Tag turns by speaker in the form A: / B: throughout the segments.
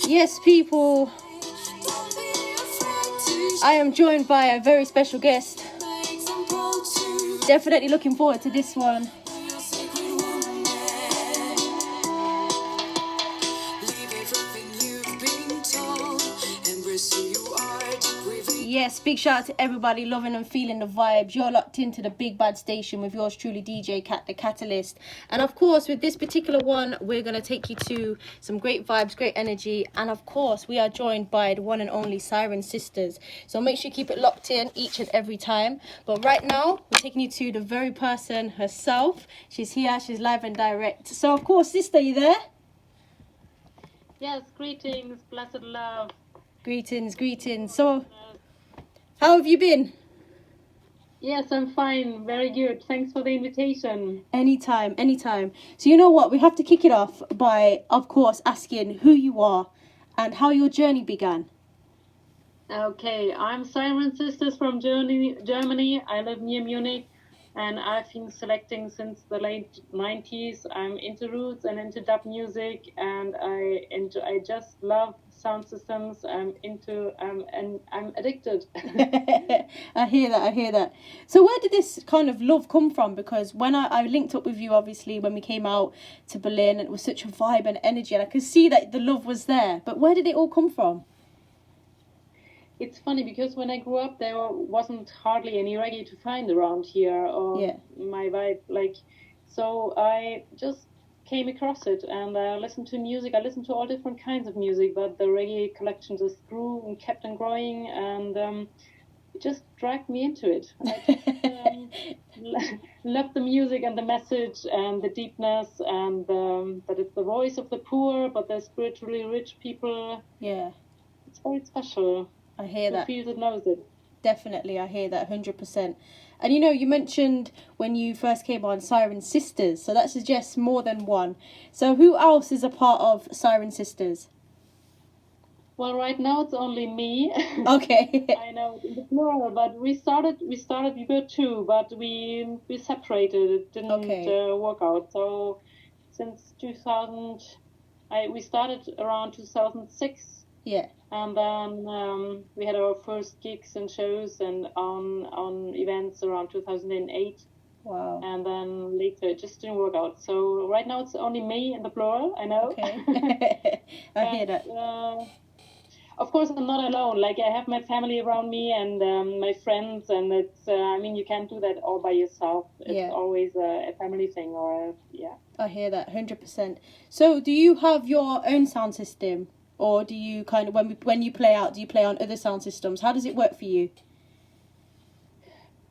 A: Yes, people, I am joined by a very special guest. Definitely looking forward to this one. Yes, big shout out to everybody loving and feeling the vibes. You're locked into the big bad station with yours truly, DJKat the Katalyst. And of course, with this particular one, we're going to take you to some great vibes, great energy. And of course, we are joined by the one and only Siren sisters. So make sure you keep it locked in each and every time. But right now, we're taking you to the very person herself. She's here, she's live and direct. So of course, sister, you there?
B: Yes, greetings, blessed love.
A: Greetings, greetings. So, how have you been?
B: Yes, I'm fine. Very good. Thanks for the invitation.
A: Anytime, anytime. So you know what? We have to kick it off by, of course, asking who you are and how your journey began.
B: Okay, I'm Siren Sisters from Germany. I live near Munich, and I've been selecting since the late 90s. I'm into roots and into dub music, and I just love sound systems. I'm addicted.
A: I hear that. So where did this kind of love come from? Because when I linked up with you, obviously, when we came out to Berlin, and it was such a vibe and energy, and I could see that the love was there. But where did it all come from?
B: It's funny because when I grew up, there wasn't hardly any reggae to find around here, or my vibe. So I just came across it, and I listened to music. I listened to all different kinds of music, but the reggae collection just grew and kept on growing, and it just dragged me into it. I just loved the music and the message and the deepness, and that it's the voice of the poor, but they're spiritually rich people.
A: Yeah.
B: It's very special.
A: I hear that.
B: Who feels it knows it.
A: Definitely, I hear that 100%. And you know, you mentioned when you first came on Siren Sisters, so that suggests more than one. So who else is a part of Siren Sisters?
B: Well, right now it's only me.
A: Okay.
B: I know it's plural, but we were two, but we separated. It didn't work out. So since 2000, we started around 2006.
A: Yeah.
B: And then we had our first gigs and shows and on events around 2008.
A: Wow.
B: And then later it just didn't work out. So right now it's only me in the plural, I know.
A: Okay. I hear that.
B: Of course, I'm not alone. Like, I have my family around me and my friends, and it's, you can't do that all by yourself. It's always a family thing
A: I hear that 100%. So do you have your own sound system? Or do you kind of, when you play out, do you play on other sound systems? How does it work for you?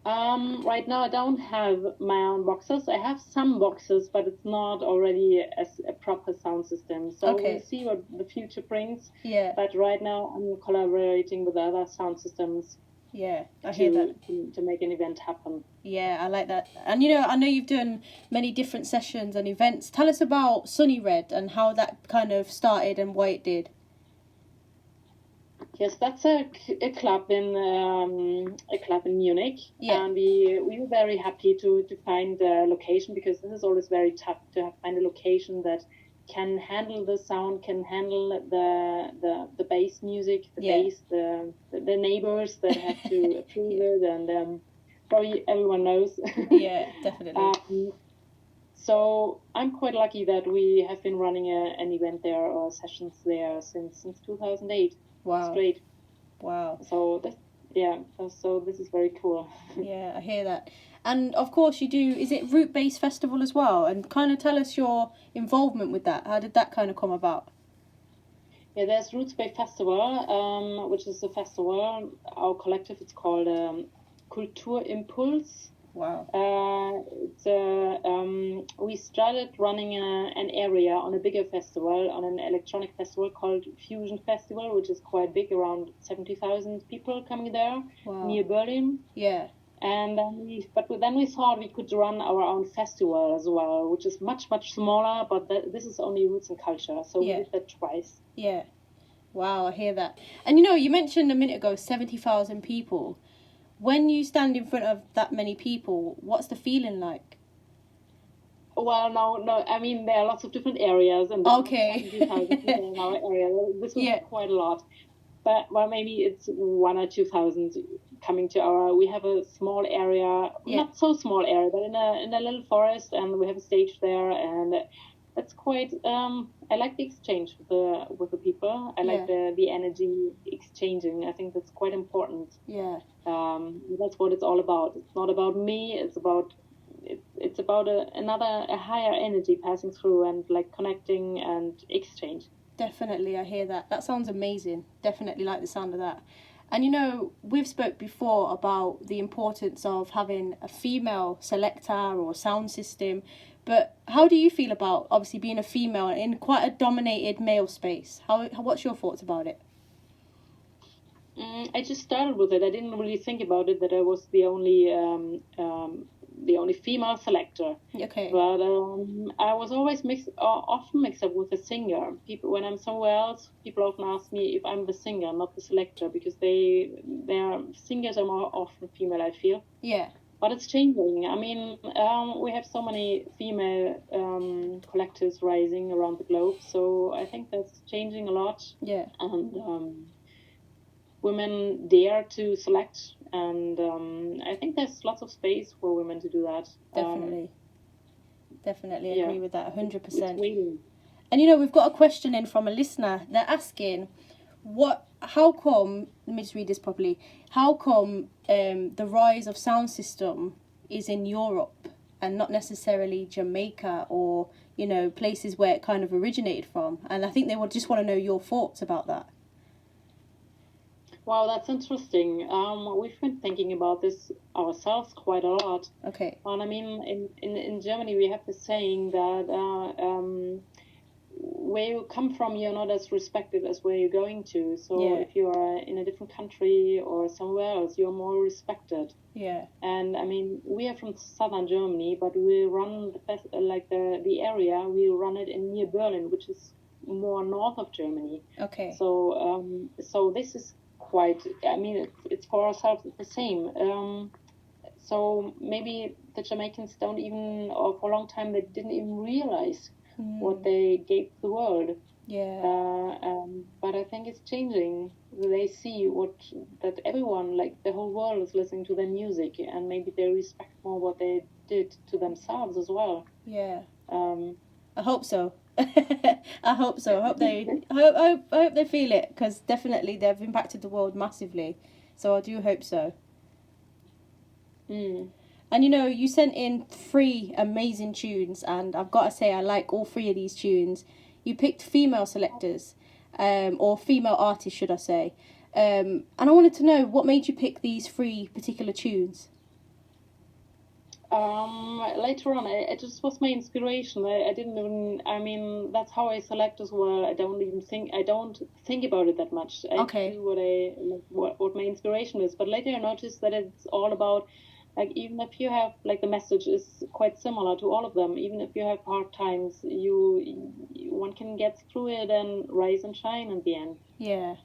B: Right now I don't have my own boxes. I have some boxes, but it's not already a proper sound system. So we'll see what the future brings.
A: Yeah.
B: But right now I'm collaborating with other sound systems.
A: Yeah, I hear that.
B: To make an event happen.
A: Yeah, I like that. And you know, I know you've done many different sessions and events. Tell us about Sunny Red and how that kind of started and why it did.
B: Yes, that's a club in Munich, and we were very happy to find a location, because this is always very tough to find a location that can handle the sound, can handle the bass music, bass, the neighbors that have to approve it, and probably everyone knows.
A: Yeah, definitely.
B: So I'm quite lucky that we have been running an event there or sessions there since 2008.
A: Wow.
B: Straight.
A: Wow.
B: So this is very cool.
A: Yeah, I hear that. And of course you do, is it Root Based Festival as well? And kind of tell us your involvement with that. How did that kind of come about?
B: Yeah, there's Roots Based Festival, which is a festival. Our collective, it's called Kultur Impuls.
A: Wow.
B: We started running an area on a bigger festival, on an electronic festival called Fusion Festival, which is quite big, around 70,000 people coming there.
A: Wow.
B: Near Berlin.
A: Yeah.
B: And then we thought we could run our own festival as well, which is much, much smaller, but this is only roots and culture. So we did that twice.
A: Yeah. Wow, I hear that. And you know, you mentioned a minute ago 70,000 people. When you stand in front of that many people, what's the feeling like?
B: Well, no. I mean, there are lots of different areas, and
A: okay.
B: 70,000 people in our area. This would be quite a lot. But well, maybe it's 1,000 or 2,000 coming to our. We have a small area, not so small area, but in a little forest, and we have a stage there, and that's quite. I like the exchange with the people. I like the energy exchanging. I think that's quite important.
A: Yeah.
B: That's what it's all about. It's not about me. It's about a higher energy passing through and like connecting and exchange.
A: Definitely, I hear that. That sounds amazing. Definitely like the sound of that. And you know, we've spoke before about the importance of having a female selector or sound system, but how do you feel about obviously being a female in quite a dominated male space? What's your thoughts about it?
B: I just started with it. I didn't really think about it that I was the only female selector.
A: Okay.
B: But I was always often mixed up with a singer. People, when I'm somewhere else, people often ask me if I'm the singer, not the selector, because their singers are more often female, I feel.
A: Yeah.
B: But it's changing. I mean, we have so many female collectives rising around the globe, so I think that's changing a lot.
A: Yeah.
B: And women dare to select, and I think there's lots of space for women to do that.
A: Definitely agree with that 100%. And you know, we've got a question in from a listener. They're asking, how come, let me just read this properly, how come the rise of sound system is in Europe and not necessarily Jamaica or, you know, places where it kind of originated from? And I think they would just want to know your thoughts about that.
B: Wow, that's interesting. We've been thinking about this ourselves quite a lot.
A: Okay.
B: And I mean, in Germany, we have the saying that where you come from, you're not as respected as where you're going to. So if you are in a different country or somewhere else, you're more respected.
A: Yeah.
B: And I mean, we are from southern Germany, but we run the area. We run it near Berlin, which is more north of Germany.
A: Okay.
B: So this is quite. I mean, it's for ourselves the same. So maybe the Jamaicans don't even, or for a long time they didn't even realize what they gave the world.
A: Yeah.
B: But I think it's changing. They see that everyone, like the whole world, is listening to their music, and maybe they respect more what they did to themselves as well.
A: Yeah. I hope so. I hope so. I hope they feel it, because definitely they've impacted the world massively. So I do hope so. And you know, you sent in 3 amazing tunes, and I've got to say I like all 3 of these tunes. You picked female selectors, or female artists, should I say. And I wanted to know, what made you pick these 3 particular tunes?
B: Later on, it just was my inspiration. I didn't even, I mean, that's how I select as well. I don't think about it that much. I do what my inspiration is. But later I noticed that it's all about, like, even if you have, like, the message is quite similar to all of them. Even if you have hard times, one can get through it and rise and shine in the end.
A: Yeah,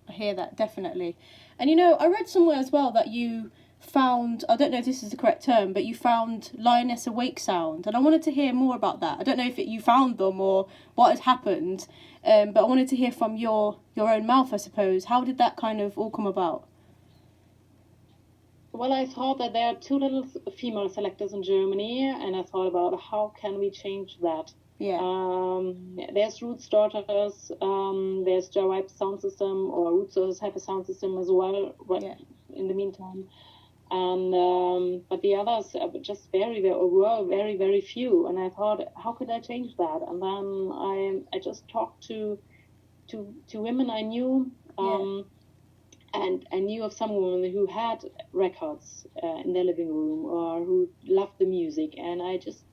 A: I hear that, definitely. And you know, I read somewhere as well that you found, I don't know if this is the correct term, but you found Lioness Awake sound, and I wanted to hear more about that. I don't know if you found them or what had happened, but I wanted to hear from your own mouth, I suppose. How did that kind of all come about?
B: Well, I thought that there are 2 little female selectors in Germany, and I thought about how can we change that.
A: Yeah.
B: There's Roots Daughters, there's Jarvibe's sound system, or Roots Daughters have a sound system as well, in the meantime. And but the others were just very, very few, and I thought, how could I change that? And then I just talked to women I knew, and I knew of some women who had records in their living room or who loved the music, and I just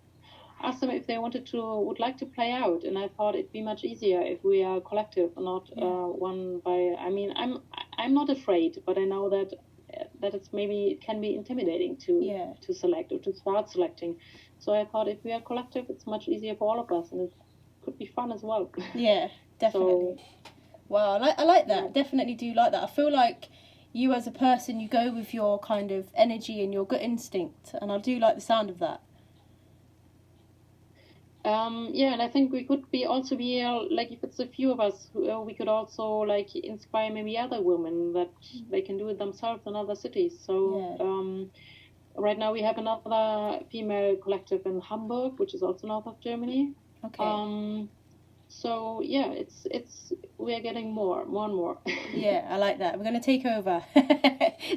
B: asked them if they would like to play out, and I thought it'd be much easier if we are collective, not one by. I mean, I'm not afraid, but I know that it can be intimidating to select or to start selecting. So I thought if we are collective, it's much easier for all of us, and it could be fun as well.
A: Yeah, definitely. Wow, I like that. Definitely do like that. I feel like you as a person, you go with your kind of energy and your gut instinct, and I do like the sound of that.
B: and I think we could also be like, if it's a few of us, we could also like inspire maybe other women that they can do it themselves in other cities. So right now we have another female collective in Hamburg, which is also north of Germany.
A: Okay.
B: So yeah, we are getting more and more.
A: Yeah, I like that. We're going to take over.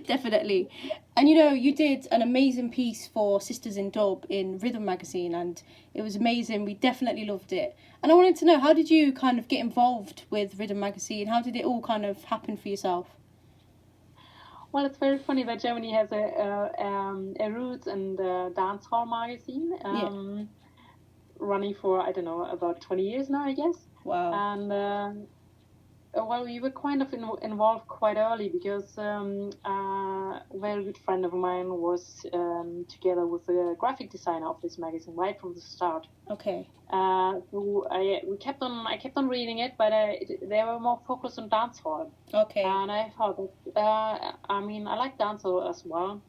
A: Definitely. And you did an amazing piece for Sisters in Dub in Rhythm magazine, and it was amazing. We definitely loved it. And I wanted to know, how did you kind of get involved with Rhythm magazine? How did it all kind of happen for yourself?
B: Well, it's very funny that Germany has a roots and dance hall magazine. Running for, I don't know, about 20 years now, I guess.
A: Wow.
B: And well, we were kind of involved quite early, because a very good friend of mine was together with the graphic designer of this magazine right from the start.
A: Okay.
B: So I kept on reading it, but they were more focused on dancehall.
A: Okay.
B: And I thought that, I like dancehall as well.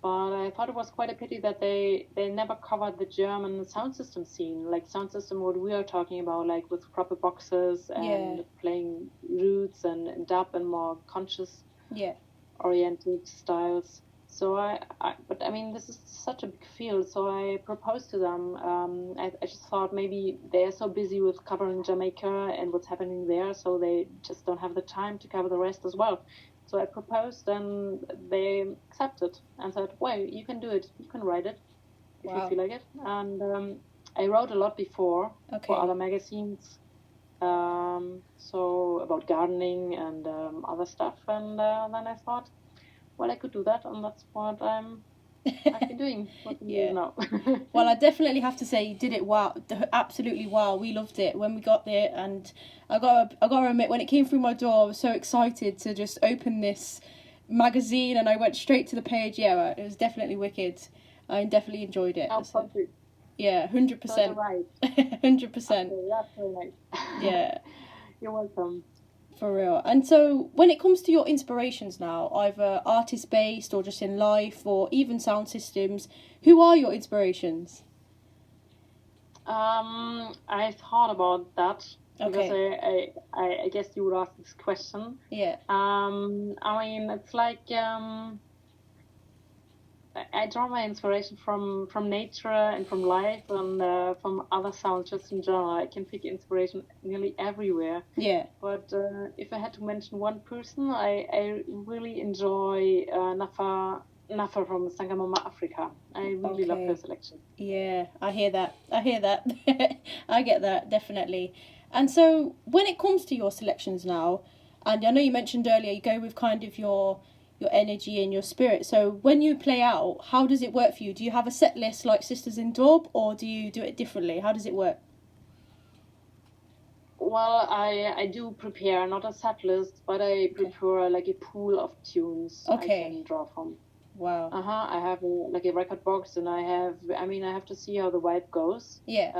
B: But I thought it was quite a pity that they never covered the German sound system scene, like sound system what we are talking about, like with proper boxes and playing roots and dub and more conscious oriented styles. So but I mean, this is such a big field. So I proposed to them. I just thought maybe they're so busy with covering Jamaica and what's happening there, so they just don't have the time to cover the rest as well. So I proposed, and they accepted and said, well, you can do it. You can write it if you feel like it. And I wrote a lot before for other magazines. So about gardening and other stuff. And then I thought, well, I could do that. And that's what I've been doing for years now.
A: Well, I definitely have to say you did it well, absolutely well. We loved it when we got there, and I got to admit, when it came through my door, I was so excited to just open this magazine, and I went straight to the page. Yeah, it was definitely wicked. I definitely enjoyed it.
B: Oh, perfect.
A: Yeah, 100%.
B: Right.
A: 100%.
B: Okay, that's very nice.
A: Yeah.
B: You're welcome.
A: For real. And so when it comes to your inspirations now, either artist-based or just in life or even sound systems, who are your inspirations?
B: I thought about that because I guess you would ask this question.
A: Yeah.
B: I mean, it's like I draw my inspiration from nature and from life and from other sounds just in general. I can pick inspiration nearly everywhere.
A: Yeah.
B: But if I had to mention one person, I really enjoy Nafa from Sangamama, Africa. I really love her selection.
A: Yeah, I hear that. I get that, definitely. And so when it comes to your selections now, and I know you mentioned earlier you go with kind of your energy and your spirit. So when you play out, how does it work for you? Do you have a set list like Sisters in Dub, or do you do it differently? How does it work?
B: Well, I do prepare not a set list, but I prepare like a pool of tunes I can draw from.
A: Wow.
B: I have a record box, and I have to see how the vibe goes.
A: Yeah.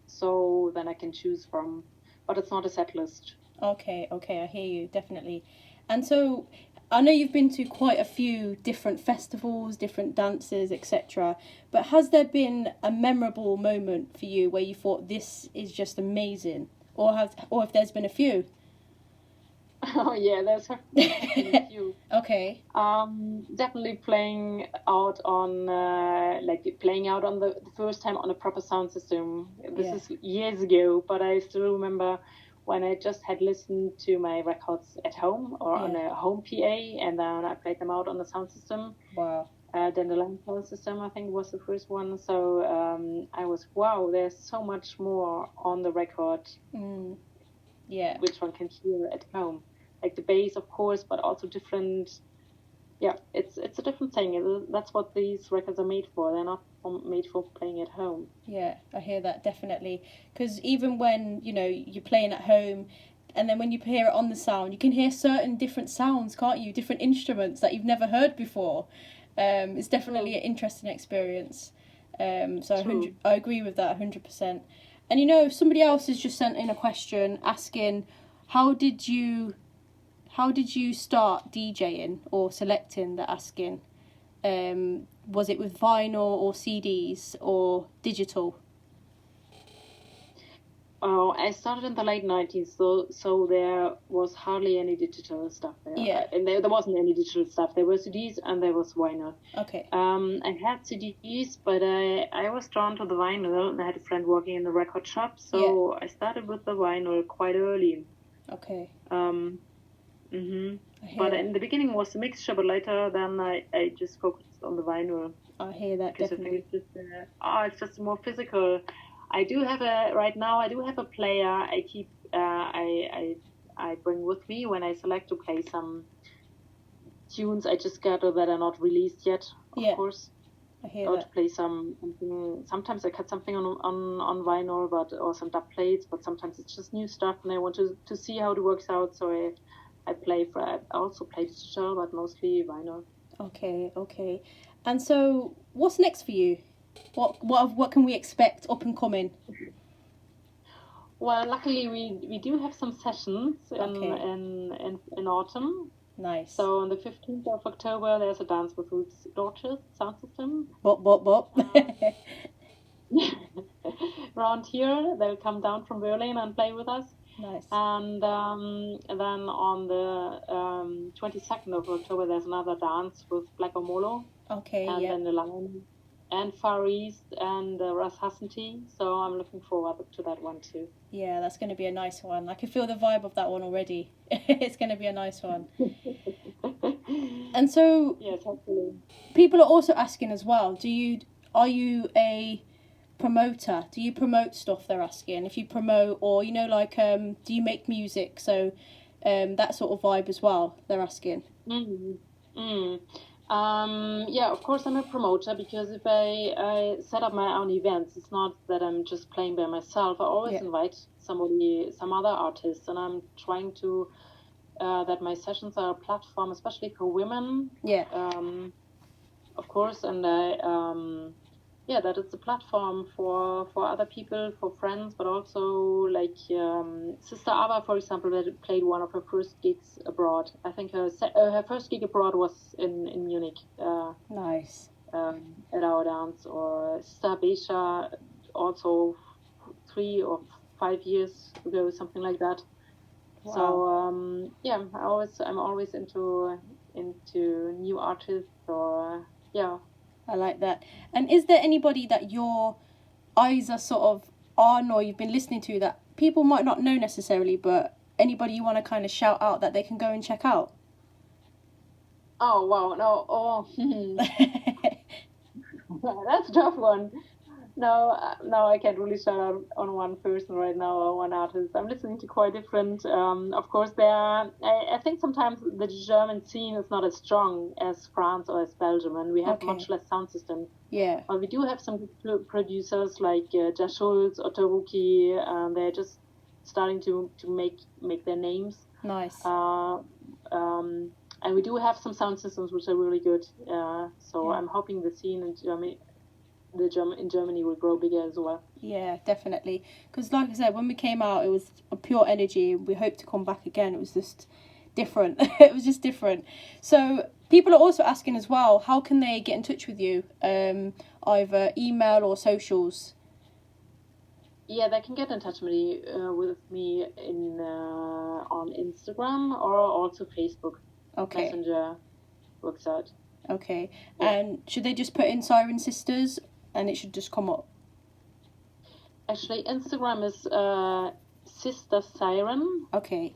B: So then I can choose from, but it's not a set list.
A: Okay, I hear you, definitely. And so I know you've been to quite a few different festivals, different dances, etc. But has there been a memorable moment for you where you thought this is just amazing, or if there's been a few?
B: Oh yeah, there's been a few.
A: Okay.
B: Definitely playing out on the first time on a proper sound system. This is years ago, but I still remember when I just had listened to my records at home or on a home PA, and then I played them out on the sound system.
A: Wow.
B: Then the line sound system, I think, was the first one. So I was, wow, there's so much more on the record.
A: Yeah.
B: Which one can hear at home. Like the bass, of course, but also different. Yeah, it's a different thing. That's what these records are made for. They're not made for playing at home.
A: Yeah, I hear that, definitely. Because even when, you're playing at home, and then when you hear it on the sound, you can hear certain different sounds, can't you? Different instruments that you've never heard before. It's definitely an interesting experience. So I agree with that 100%. And somebody else has just sent in a question asking, how did you start DJing or selecting? They're asking. Was it with vinyl or CDs or digital?
B: Oh, I started in the late 90s, so there was hardly any digital stuff there.
A: Yeah.
B: And there wasn't any digital stuff. There were CDs and there was vinyl.
A: Okay.
B: I had CDs, but I was drawn to the vinyl, and I had a friend working in the record shop, so I started with the vinyl quite early.
A: Okay.
B: But in the beginning it was a mixture, but later then I just focused on the vinyl.
A: I hear that,
B: because
A: definitely.
B: I think it's just more physical. I do have a player I keep I bring with me when I select to play some tunes I just got or that are not released yet, of course.
A: I hear
B: or
A: that.
B: to play something. Sometimes I cut something on vinyl, or some dub plates, but sometimes it's just new stuff, and I want to see how it works out. So I also play digital, but mostly vinyl.
A: Okay. And so, what's next for you? What can we expect up and coming?
B: Well, luckily we do have some sessions in autumn.
A: Nice.
B: So on the 15th of October, there's a Dance with Roots Daughters sound system.
A: Bop.
B: Around here, they'll come down from Berlin and play with us.
A: Nice.
B: And then on the 22nd of October, there's another dance with Black Omolo.
A: Okay,
B: and then the Lion and Far East and Ras Hassanti. So I'm looking forward to that one too.
A: Yeah, that's going to be a nice one. I can feel the vibe of that one already. It's going to be a nice one. And so,
B: yes, hopefully.
A: People are also asking as well, are you a promoter? Do you promote stuff, they're asking? If you promote, or, do you make music? So that sort of vibe as well, they're asking.
B: Yeah, of course I'm a promoter, because if I set up my own events, it's not that I'm just playing by myself. I always invite some other artists, and I'm trying to that my sessions are a platform, especially for women.
A: Yeah.
B: Of course, and that it's a platform for other people, for friends, but also like Sister Ava, for example, that played one of her first gigs abroad. I think her first gig abroad was in Munich.
A: Nice.
B: At our dance. Or Sister Besha, also 3 or 5 years ago, something like that. Wow. So I'm always into new artists, or
A: I like that. And is there anybody that your eyes are sort of on, or you've been listening to, that people might not know necessarily, but anybody you want to kind of shout out that they can go and check out?
B: Oh, wow. No. That's a tough one. No, I can't really shout out on one person right now, or one artist. I'm listening to quite different. Of course, I think sometimes the German scene is not as strong as France or as Belgium, and we have much less sound systems.
A: Yeah.
B: But we do have some producers like Josh Schultz or Toruki, and they're just starting to make their names.
A: Nice.
B: And we do have some sound systems which are really good. So I'm hoping the scene in Germany will grow bigger as well. Yeah,
A: definitely. Because like I said, when we came out, it was a pure energy. We hope to come back again. It was just different. It was just different. So people are also asking as well, how can they get in touch with you? Either email or socials.
B: Yeah, they can get in touch with me on Instagram, or also Facebook.
A: Okay.
B: Messenger works out.
A: Okay. Yeah. And should they just put in Siren Sisters and it should just come up?
B: Actually, Instagram is Sister Siren.
A: Okay.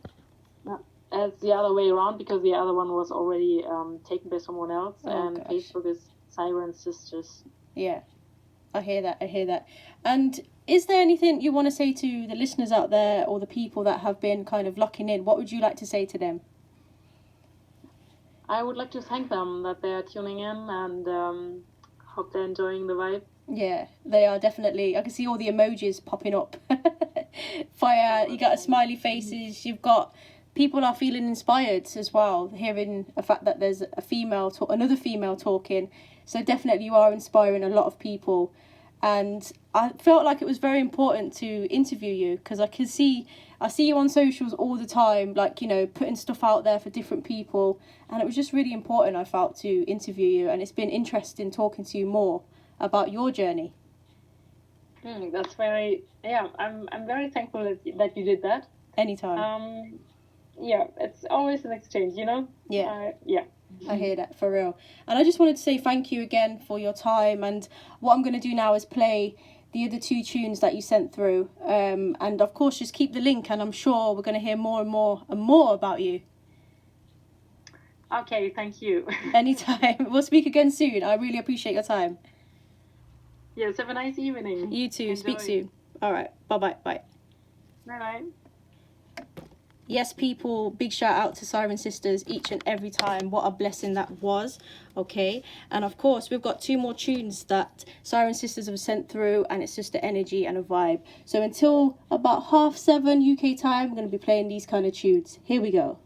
B: As the other way around, because the other one was already taken by someone else. And gosh. Facebook is Siren Sisters.
A: Yeah. I hear that. And is there anything you want to say to the listeners out there, or the people that have been kind of locking in? What would you like to say to them?
B: I would like to thank them that they are tuning in, and hope they're enjoying the vibe.
A: Yeah, they are definitely. I can see all the emojis popping up. Fire, you got smiley faces, you've got... People are feeling inspired as well, hearing the fact that there's another female talking. So definitely you are inspiring a lot of people. And I felt like it was very important to interview you, because I see you on socials all the time, like, putting stuff out there for different people. And it was just really important, I felt, to interview you. And it's been interesting talking to you more about your journey.
B: That's very, yeah, I'm very thankful that you did that.
A: Anytime.
B: Yeah, it's always an exchange, you know?
A: Yeah.
B: Yeah.
A: I hear that, for real. And I just wanted to say thank you again for your time. And what I'm going to do now is play the other 2 tunes that you sent through. And of course, just keep the link, and I'm sure we're going to hear more and more about you.
B: Okay, thank you.
A: Anytime. We'll speak again soon. I really appreciate your time.
B: Yes, have a nice evening.
A: You too.
B: Enjoy.
A: Speak soon. All right. Bye-bye. Bye.
B: Bye-bye.
A: Yes, people, big shout out to Siren Sisters each and every time. What a blessing that was. Okay. And of course, we've got 2 more tunes that Siren Sisters have sent through, and it's just the energy and a vibe. So until about 7:30 UK time, I'm going to be playing these kind of tunes. Here we go.